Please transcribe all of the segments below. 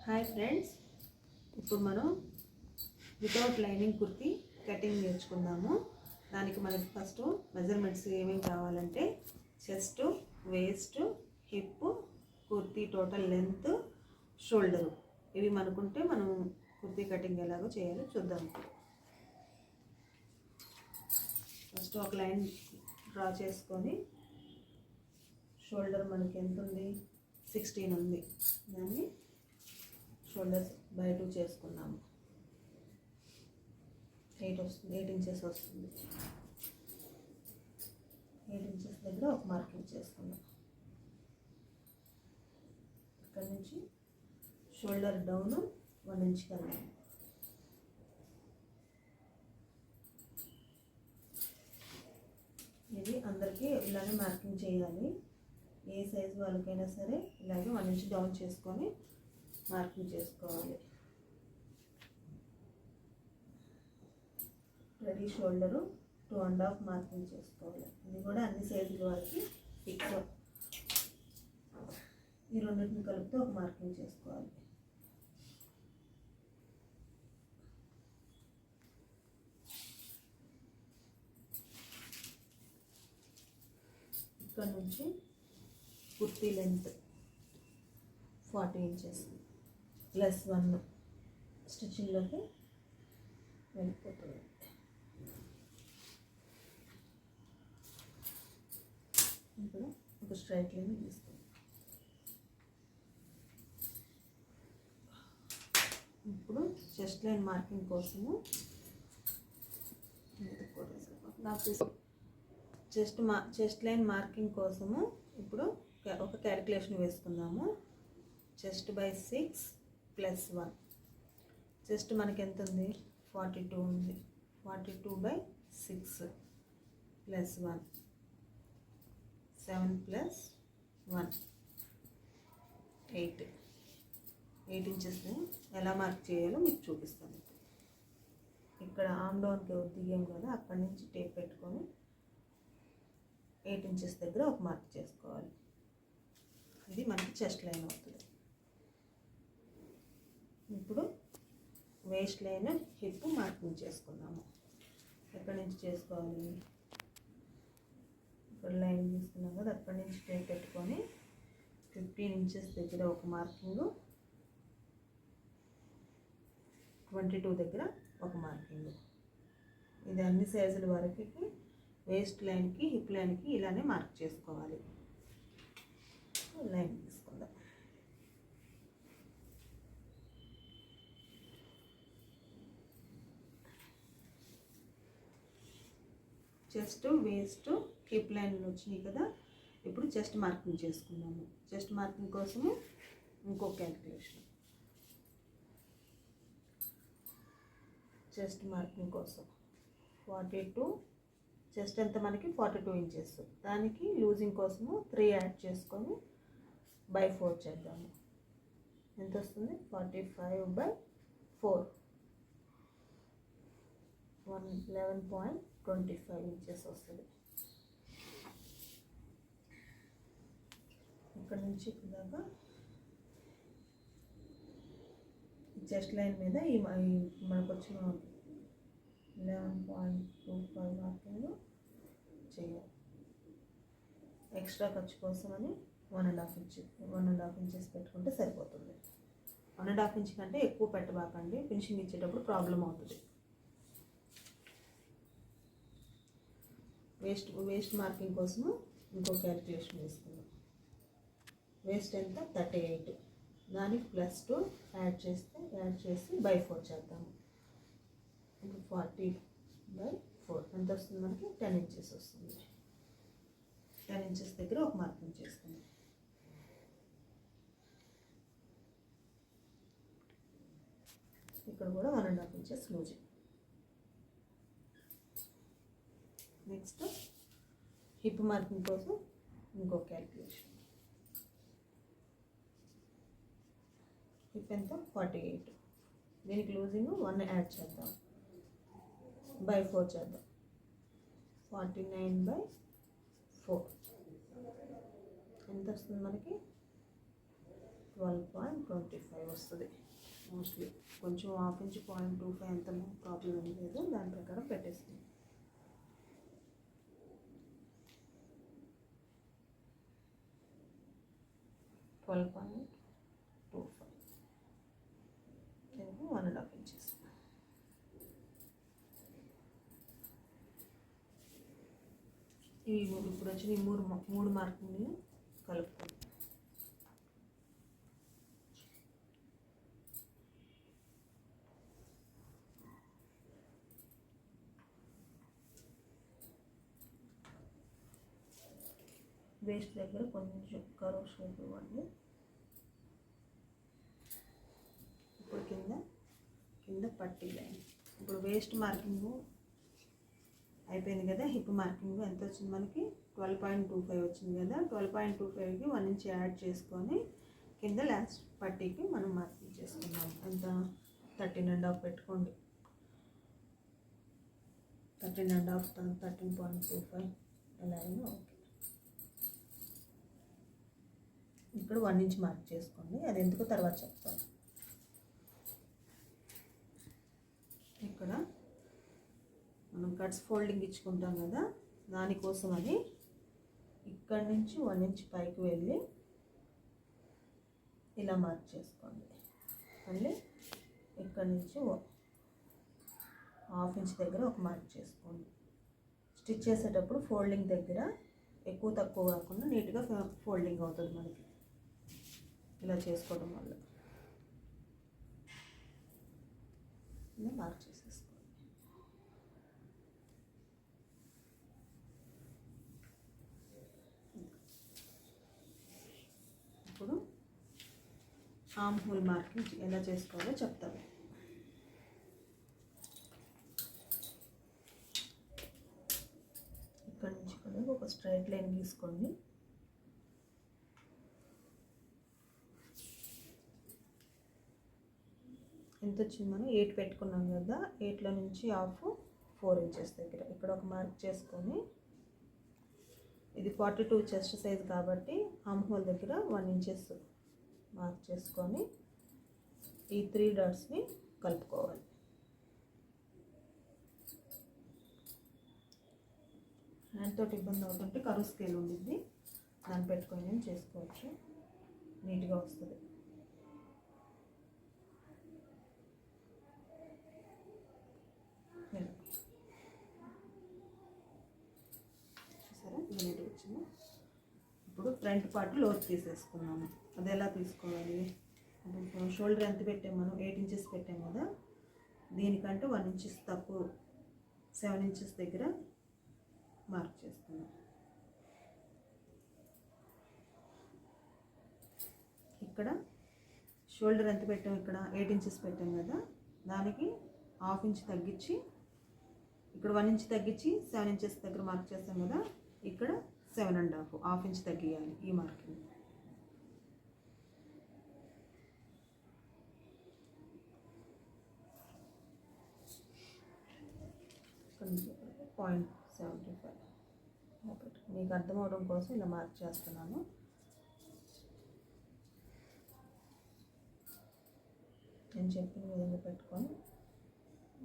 Hi friends, ఇప్పుడు మనం without lining kurti cutting నేర్చుకుందాము. దానికి మనకి ఫస్ట్ మెజర్మెంట్స్ ఏమేమి కావాలంటే chest, waste, hip, kurti total length, shoulder ఇవి మనకుంటే మనం కుర్తీ కటింగ్ ఎలాగో చేయాలో చూద్దాం. ఫస్ట్ ఒక లైన్ డ్రా చేసుకొని షోల్డర్ మనకి ఎంత ఉంది, 16 ఉంది. దాన్ని షోల్డర్స్ బై 2 చేసుకున్నాము. 8 వస్తుంది, 8 ఇంచెస్ వస్తుంది. 8 ఇంచెస్ దగ్గర ఒక మార్కింగ్ చేసుకున్నాం. ఇక్కడ నుంచి షోల్డర్ డౌన్ 1 ఇంచ్ కలగాలి. ఇది అందరికీ ఇలానే మార్కింగ్ చేయాలి. ఏ సైజు వాళ్ళకైనా సరే ఇలాగే 1 ఇంచ్ డౌన్ చేసుకొని మార్కింగ్ చేసుకోవాలి. రెడీ షోల్డరు 2.5 మార్కింగ్ చేసుకోవాలి. ఇది కూడా అన్ని సైజుల వారికి ఫిక్స్. ఈ రెండింటిని కలిపితే ఒక మార్కింగ్ చేసుకోవాలి. ఇక్కడ నుంచి కుర్తీ లెంత్ 40 ఇంచెస్ +1 స్టిచ్చింగ్లోకి వెళ్ళిపోతుంది. ఇప్పుడు ఒక స్ట్రైట్ లైన్ తీసుకోండి. ఇప్పుడు చెస్ట్ లైన్ మార్కింగ్ కోసము చెస్ట్ లైన్ మార్కింగ్ కోసము ఇప్పుడు ఒక క్యాలిక్యులేషన్ వేసుకుందాము. Chest by 6 + 1. చెస్ట్ మనకి ఎంత ఉంది, 42 ఉంది. 42 బై 6 + 1, 7 + 1 8. 8 ఇంచెస్ని ఎలా మార్క్ చేయాలో మీకు చూపిస్తాను. ఇక్కడ ఆమ్ డౌన్కి దిగాం కదా, అక్కడి నుంచి టేప్ పెట్టుకొని 8 ఇంచెస్ దగ్గర ఒక మార్క్ చేసుకోవాలి. ఇది మనకి చెస్ట్ లైన్ అవుతుంది. ఇప్పుడు వేస్ట్ లైన్, హిప్ మార్కింగ్ చేసుకున్నాము. ఎక్కడి నుంచి చేసుకోవాలి, ఇక్కడ లైన్ తీసుకున్నాం కదా, అక్కడి నుంచి టేప్ పెట్టుకొని 15 ఇంచెస్ దగ్గర ఒక మార్కింగ్, 22 దగ్గర ఒక మార్కింగ్. ఇది అన్ని సైజుల వరకు వేస్ట్ లైన్కి, హిప్ లైన్కి ఇలానే మార్క్ చేసుకోవాలి. లైన్ తీసుకుందాం. చెస్ట్, వేస్ట్, హిప్ లైన్ వచ్చినాయి కదా. ఇప్పుడు చెస్ట్ మార్కింగ్ చేసుకున్నాము. చెస్ట్ మార్కింగ్ కోసము ఇంకో క్యాలిక్యులేషన్. చెస్ట్ మార్కింగ్ కోసం 42, చెస్ట్ ఎంత మనకి 42 ఇంచెస్. దానికి లూజింగ్ కోసము 3 యాడ్ చేసుకొని బై 4 చేద్దాము. ఎంత వస్తుంది, 45 బై 4, 11.25 ఇంచెస్ వస్తుంది. ఇక్కడ నుంచి ఇలాగా చెస్ట్ లైన్ మీద ఈ మనకు వచ్చిన 11.25 మార్కింగ్ చేయాలి. ఎక్స్ట్రా ఖర్చు కోసమని 1.5 ఇంచెస్ పెట్టుకుంటే సరిపోతుంది. 1.5 ఇంచ్ కంటే ఎక్కువ పెట్టబాకండి, ఫినిషింగ్ ఇచ్చేటప్పుడు ప్రాబ్లం అవుతుంది. వేస్ట్ మార్కింగ్ కోసము ఇంకో క్యాలిక్యులేషన్ వేసుకుందాం. వేస్ట్ ఎంత, 38. దానికి +2 యాడ్ చేసి బై 4 చేద్దాము. ఇప్పుడు 40 బై 4 ఎంత వస్తుంది మనకి, 10 ఇంచెస్ వస్తుంది. 10 ఇంచెస్ దగ్గర ఒక మార్కింగ్ చేసుకుందాం. ఇక్కడ కూడా 1.5 inches losing. Next hip marking కోసం ఇంకో క్యాలిక్యులేషన్. హిప్ ఎంత, 48. దీనికి లూజింగ్ 1 యాడ్ చేద్దాం, బై 4 చేద్దాం. 49 బై 4 ఎంత వస్తుంది మనకి, 12.25 వస్తుంది మోస్ట్లీ. కొంచెం హాఫ్ ఇంచ్ 0.25 అంత ప్రాబ్లం ఏం లేదు, దాని ప్రకారం పెట్టేస్తుంది. Twelve point 1.5 inches. ఇప్పుడు వచ్చిన ఈ మూడు మార్కుని కలుపుకోండి. వేస్ట్ దగ్గర కొంచెం కర్వ్ షేప్ ఇవ్వండి. ఇప్పుడు కింద పట్టీ లైన్. ఇప్పుడు వేస్ట్ మార్కింగ్ అయిపోయింది కదా. హిప్ మార్కింగ్ ఎంత వచ్చింది మనకి? 12.25 వచ్చింది కదా. 12.25కి 1 ఇంచ్ యాడ్ చేసుకొని కింద లాస్ట్ పట్టీకి మనం మార్కింగ్ చేసుకున్నాం. ఎంత? 13.5 పెట్టుకోండి. 13.5 13.25 ఎలా అయినా ఓకే. ఇక్కడ 1 ఇంచ్ మార్క్ చేసుకోండి, అది ఎందుకో తర్వాత చెప్తాను. ఇక్కడ మనం కట్స్ ఫోల్డింగ్ ఇచ్చుకుంటాం కదా, దానికోసం అని ఇక్కడి నుంచి 1 ఇంచ్ పైకి వెళ్ళి ఇలా మార్క్ చేసుకోండి. మళ్ళీ ఇక్కడి నుంచి హాఫ్ ఇంచ్ దగ్గర ఒక మార్క్ చేసుకోండి. స్టిచ్ చేసేటప్పుడు ఫోల్డింగ్ దగ్గర ఎక్కువ తక్కువ కాకుండా నీట్గా ఫోల్డింగ్ అవుతుంది మనకి ఇలా చేసుకోవడం వల్ల. ఇలా మార్క్ చేసేసుకోండి. ఇప్పుడు ఆర్మ్ హోల్ మార్కింగ్ ఎలా చేసుకోవాలో చెప్తాను. ఇక్కడ నుంచి కూడా ఒక స్ట్రైట్ లైన్ గీసుకోండి. ఎంత వచ్చింది? మనం 8 పెట్టుకున్నాం కదా, 8లో నుంచి హాఫ్ 4 ఇంచెస్ దగ్గర ఇక్కడ ఒక మార్క్ చేసుకొని, ఇది 42 చెస్ట్ సైజ్ కాబట్టి ఆర్మ్ హోల్ దగ్గర 1 ఇంచెస్ మార్క్ చేసుకొని ఈ 3 డాట్స్ని కలుపుకోవాలి. హ్యాండ్ తోటి ఇబ్బంది అవుతుంటే కరువు స్కేల్ ఉండిద్ది, దాన్ని పెట్టుకొని నేను చేసుకోవచ్చు, నీట్గా వస్తుంది. చూసారా నీట్గా వచ్చింది. ఇప్పుడు ఫ్రంట్ పార్ట్ లోతు తీసేసుకున్నాము. అది ఎలా తీసుకోవాలి? ఇప్పుడు షోల్డర్ ఎంత పెట్టాము మనం? 8 ఇంచెస్ పెట్టాము కదా, దీనికంటే 1 ఇంచెస్ తక్కువ 7 ఇంచెస్ దగ్గర మార్క్ చేసుకున్నాం. ఇక్కడ షోల్డర్ ఎంత పెట్టాము? ఇక్కడ 8 ఇంచెస్ పెట్టాం కదా, దానికి హాఫ్ ఇంచ్ తగ్గించి ఇక్కడ 1 ఇంచ్ తగ్గించి 7 ఇంచెస్ దగ్గర మార్క్ చేస్తాం కదా, ఇక్కడ 7.5 హాఫ్ ఇంచ్ తగ్గియాలి ఈ మార్కింగ్. ఇక్కడ నుంచి 0.75 మీకు అర్థం అవడం కోసం ఇలా మార్క్ చేస్తున్నాను. నేను చెప్పిన విధంగా పెట్టుకొని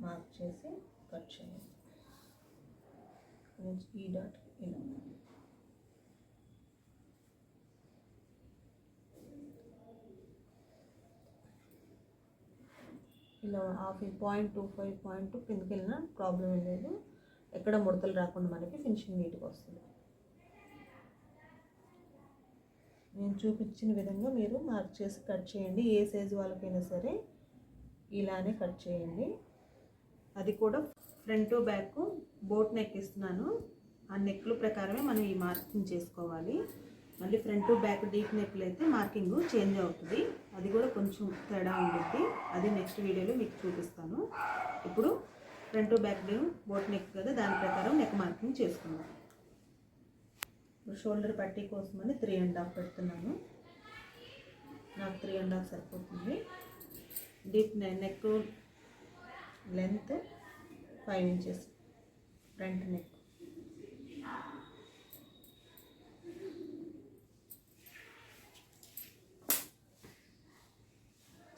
మార్క్ చేసి కట్ చేయండి. ఈ డాట్ ఇలా ఇలా హాఫ్ 0.25 0.2 కిందకి వెళ్ళినా ప్రాబ్లం ఏం లేదు. ఎక్కడ ముడతలు రాకుండా మనకి ఫినిషింగ్ నీట్గా వస్తుంది. నేను చూపించిన విధంగా మీరు మార్క్ చేసి కట్ చేయండి. ఏ సైజు వాళ్ళకైనా సరే ఇలానే కట్ చేయండి. అది కూడా ఫ్రంట్ బ్యాక్ బోట్ నెక్ ఇస్తున్నాను, ఆ నెక్ల ప్రకారమే మనం ఈ మార్కింగ్ చేసుకోవాలి. మళ్ళీ ఫ్రంట్ బ్యాక్ డీప్ నెక్లు అయితే మార్కింగ్ చేంజ్ అవుతుంది, అది కూడా కొంచెం తేడా ఉంటుంది. అది నెక్స్ట్ వీడియోలో మీకు చూపిస్తాను. ఇప్పుడు ఫ్రంట్ బ్యాక్ బోట్ నెక్ కదా, దాని ప్రకారం నెక్ మార్కింగ్ చేసుకున్నాను. ఇప్పుడు షోల్డర్ పట్టీ కోసమని 3.5 పెడుతున్నాను. నాకు 3.5 సరిపోతుంది. Deep neck length 5 inches front neck.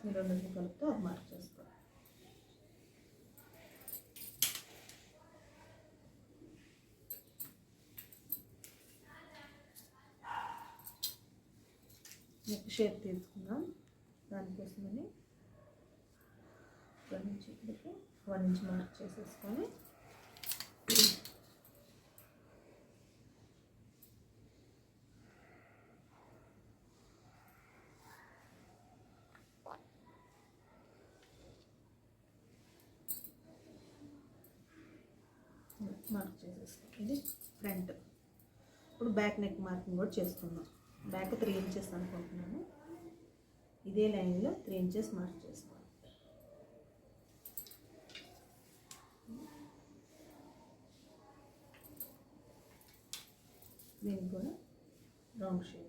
ఈ రెండింటిని కలుపుతూ ఒక మార్క్ చేసుకోవాలి. నెక్ షేప్ తీసుకుందాం. దానికోసమని 1 ఇంచ్ ఇక్కడికి 1 ఇంచ్ మార్క్ చేసేసుకొని మార్క్ చేసేస్తాం. ఇది ఫ్రంట్. ఇప్పుడు బ్యాక్ నెక్ మార్కింగ్ కూడా చేసుకుందాం. బ్యాక్ 3 ఇంచెస్ అనుకుంటున్నాను. ఇదే లైన్లో 3 ఇంచెస్ మార్క్ చేసుకోవాలి. దీనికి కూడా round shape.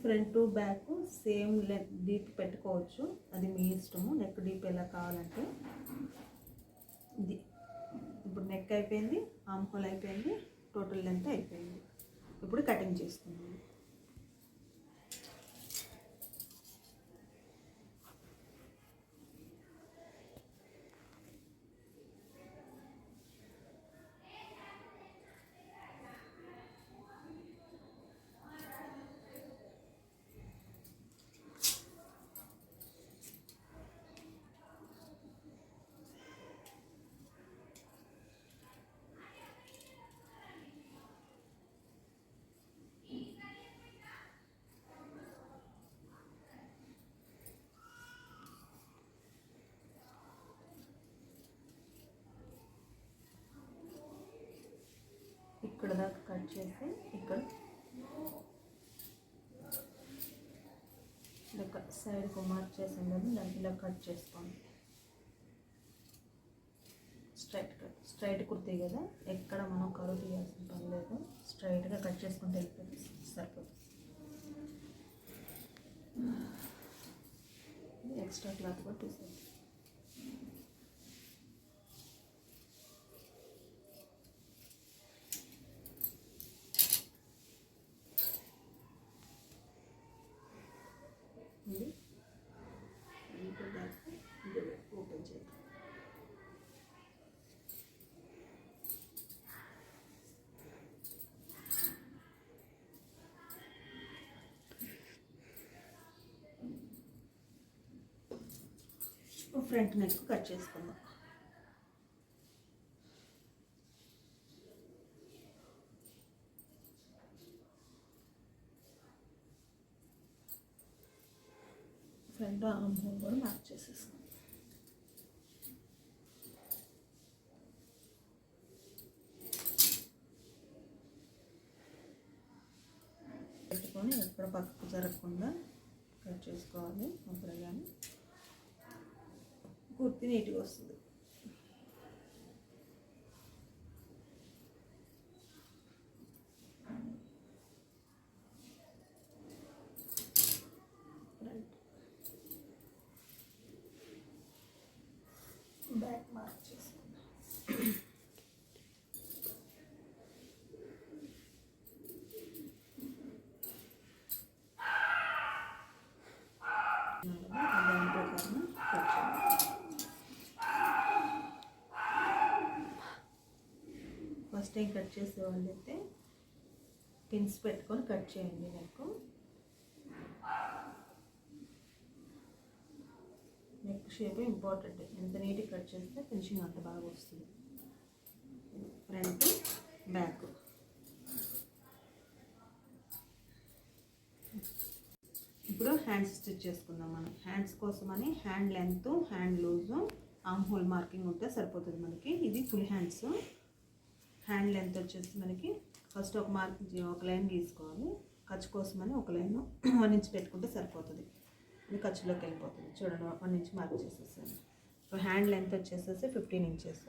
Front to back same length deep పెట్టుకోవచ్చు, అది మీ ఇష్టము. నెక్ డీప్ ఎలా కావాలంటే. ఇది ఇప్పుడు నెక్ అయిపోయింది, ఆర్మ్ హోల్ అయిపోయింది, టోటల్ లెంత్ అయిపోయింది. ఇప్పుడు కటింగ్ చేసుకున్నాము. ఇక్కడ దాకా కట్ చేసి ఇక్కడ ఇలా సైడ్కి మార్క్ చేసాం కదా, దాన్ని ఇలా కట్ చేసుకోండి. స్ట్రైట్ కుర్తీ కదా, ఎక్కడ మనం కరువు తీయాల్సిన పని లేదు. స్ట్రైట్గా కట్ చేసుకుంటే వెళ్ళిపోతుంది, సరిపోతుంది. ఎక్స్ట్రా క్లాత్ కూడా తీసేది. ఓపెన్ చేద్దాం. ఫ్రంట్ నెక్ కట్ చేసుకుందాం. ఫ్రంట్ ఆర్మ్ హోల్ కూడా మార్క్ చేసేసుకుందాం. పెట్టుకొని ఎక్కడ పక్కకు జరగకుండా కట్ చేసుకోవాలి. అప్పుడు కానీ కుర్తి నీట్గా వస్తుంది. బ్యాక్ మార్క్ చేసుకుందాం. దాని ప్రకారం కట్ చేయాలి. ఫస్ట్ టైం కట్ చేసే వాళ్ళైతే పిన్స్ పెట్టుకొని కట్ చేయండి. Neck shape important. ఎంత నీట్గా కట్ చేస్తే ఫినిషింగ్ అంత బాగా వస్తుంది. Front back. ఇప్పుడు హ్యాండ్స్ స్టిచ్ చేసుకుందాం. మనం హ్యాండ్స్ కోసమని hand length, hand loose, arm whole marking ఉంటే సరిపోతుంది మనకి. ఇది ఫుల్ హ్యాండ్స్. హ్యాండ్ లెంత్ వచ్చేసి మనకి ఫస్ట్ ఒక లైన్ గీసుకోవాలి. ఖర్చు కోసమని ఒక లైన్ 1 ఇంచ్ పెట్టుకుంటే సరిపోతుంది. ఇది ఖర్చులోకి వెళ్ళిపోతుంది. చూడండి, 1 ఇంచ్ మార్క్ చేసేసాను. ఇప్పుడు హ్యాండ్ లెంత్ వచ్చేసేసి 15 ఇంచెస్.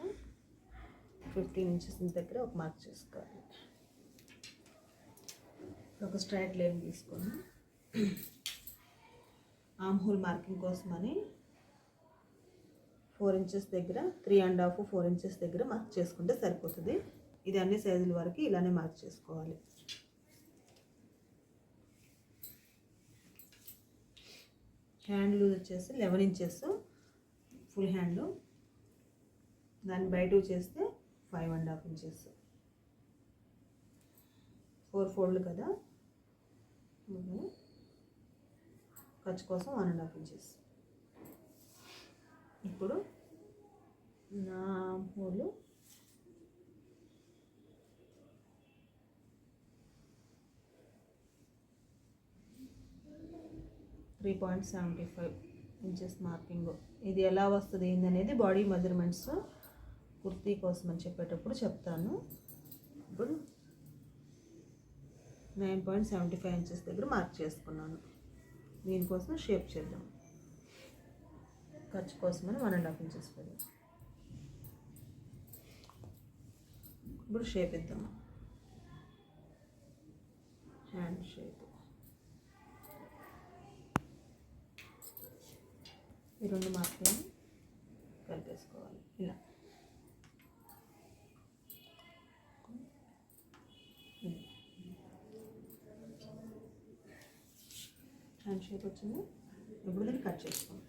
15 ఇంచెస్ దగ్గర ఒక మార్క్ చేసుకోవాలి. ఒక స్ట్రైట్ లైన్ తీసుకొని ఆర్మ్ హోల్ మార్కింగ్ కోసమని 4 ఇంచెస్ దగ్గర 3.5 4 ఇంచెస్ దగ్గర మార్క్ చేసుకుంటే సరిపోతుంది. ఇది అన్ని సైజుల వరకు ఇలానే మార్క్ చేసుకోవాలి. హ్యాండ్ లూజ్ వచ్చేసి 11 ఇంచెస్ ఫుల్ హ్యాండ్, దాన్ని బై 2 చేస్తే 5.5 ఇంచెస్. 4 ఫోల్డ్ కదా, ఖర్చు కోసం 1.5 ఇంచెస్. ఇప్పుడు నా హోలు 3.75 ఇంచెస్ మార్కింగ్. ఇది ఎలా వస్తుంది ఏందనేది బాడీ మెజర్మెంట్స్ కుర్తీ కోసం అని చెప్పేటప్పుడు చెప్తాను. ఇప్పుడు 9.75 ఇంచెస్ దగ్గర మార్క్ చేసుకున్నాను. దీనికోసం షేప్ చేద్దాం. ఖర్చు కోసమని 1.5 ఇంచెస్ పెడదాం. ఇప్పుడు షేప్ ఇద్దాం. Hand shape. ఈ 2 మార్కులను కలిపేసుకోవాలి ఇలా. హ్యాండ్ షేప్ వచ్చింది. ఇప్పుడు దీన్ని కట్ చేసుకోండి.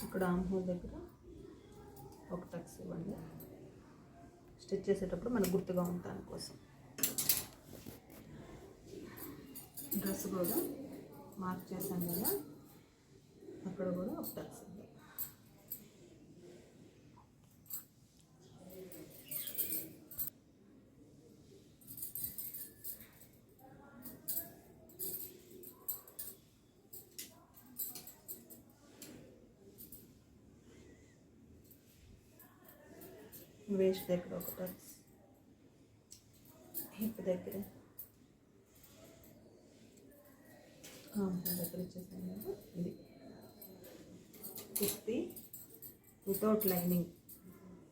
ఇక్కడ ఆర్మ్ హోల్ దగ్గర ఒక టక్స్ ఇవ్వండి. స్టిచ్ చేసేటప్పుడు మనకు గుర్తుగా ఉండటానికి కోసం. డ్రెస్ కూడా మార్క్ చేశాం కదా, అక్కడ కూడా ఒక టక్స్ ఇద్దాం. వేస్ట్ దగ్గర ఒక టక్స్, హిప్ దగ్గర దగ్గర ఇచ్చేసాను కదా. ఇది kurti without lining,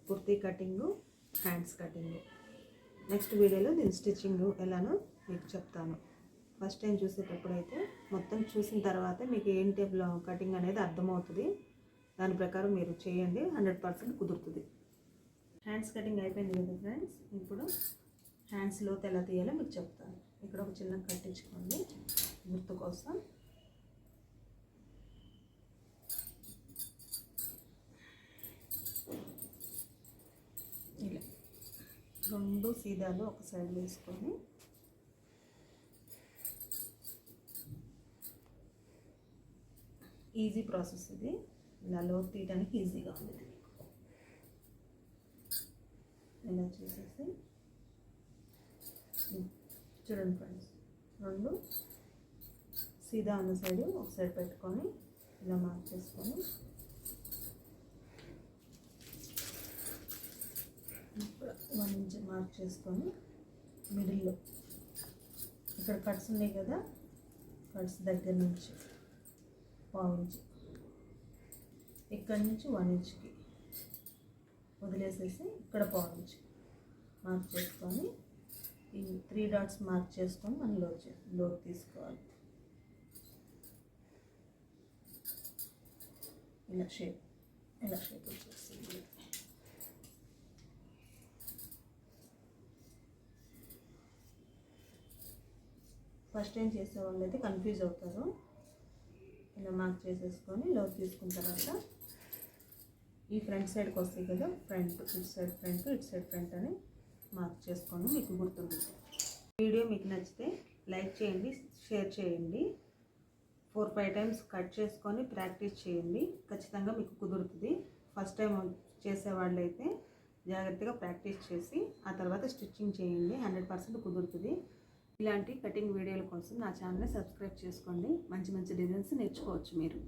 kurti cutting, hands cutting. Next వీడియోలో దీని స్టిచ్చింగ్ ఎలానో మీకు చెప్తాను. ఫస్ట్ టైం చూసేటప్పుడు అయితే మొత్తం చూసిన తర్వాత మీకు ఏంటి కటింగ్ అనేది అర్థమవుతుంది. దాని ప్రకారం మీరు చేయండి, 100% కుదురుతుంది. హ్యాండ్స్ కటింగ్ అయిపోయింది కదా ఫ్రెండ్స్. ఇప్పుడు హ్యాండ్స్ లోతు ఎలా తీయాలో మీకు చెప్తాను. ఇక్కడ ఒక చిన్న కట్టించుకోండి గుర్తు కోసం. ఇలా 2 సీదాలు ఒక సైడ్ వేసుకొని ఈజీ ప్రాసెస్ ఇది. ఇలా లోతు తీయడానికి ఈజీగా ఉంది. ఇలా చేసేసి చూడండి ఫ్రెండ్స్, 2 సీదా ఉన్న సైడ్ ఒక సైడ్ పెట్టుకొని ఇలా మార్క్ చేసుకొని ఇప్పుడు 1 ఇంచ్ మార్క్ చేసుకొని మిడిల్లో ఇక్కడ కట్స్ ఉన్నాయి కదా, కట్స్ దగ్గర నుంచి 1/2 ఇంచ్, ఇక్కడ నుంచి 1 ఇంచ్కి వదిలేసేసి ఇక్కడ 1/2 ఇంచ్ మార్క్ చేసుకొని ఈ 3 డాట్స్ మార్క్ చేసుకొని మనం లోతు తీసుకోవాలి. ఇలా షేప్ వచ్చేసి ఫస్ట్ టైం చేసే వాళ్ళు అయితే కన్ఫ్యూజ్ అవుతారు. ఇలా మార్క్ చేసేసుకొని లోతు తీసుకున్న తర్వాత ఈ ఫ్రంట్ సైడ్కి వస్తాయి కదా, ఫ్రంట్ ఇటు సైడ్ ఫ్రంట్ ఇటు సైడ్ ఫ్రంట్ అని మార్క్ చేసుకొని మీకు గుర్తుంటుంది. వీడియో మీకు నచ్చితే లైక్ చేయండి, షేర్ చేయండి. 4-5 టైమ్స్ కట్ చేసుకొని ప్రాక్టీస్ చేయండి. ఖచ్చితంగా మీకు కుదురుతుంది. ఫస్ట్ టైం చేసేవాళ్ళు అయితే జాగ్రత్తగా ప్రాక్టీస్ చేసి ఆ తర్వాత స్టిచ్చింగ్ చేయండి. 100% కుదురుతుంది. ఇలాంటి కటింగ్ వీడియోల కోసం నా ఛానల్ని సబ్స్క్రైబ్ చేసుకోండి. మంచి మంచి డిజైన్స్ నేర్చుకోవచ్చు మీరు.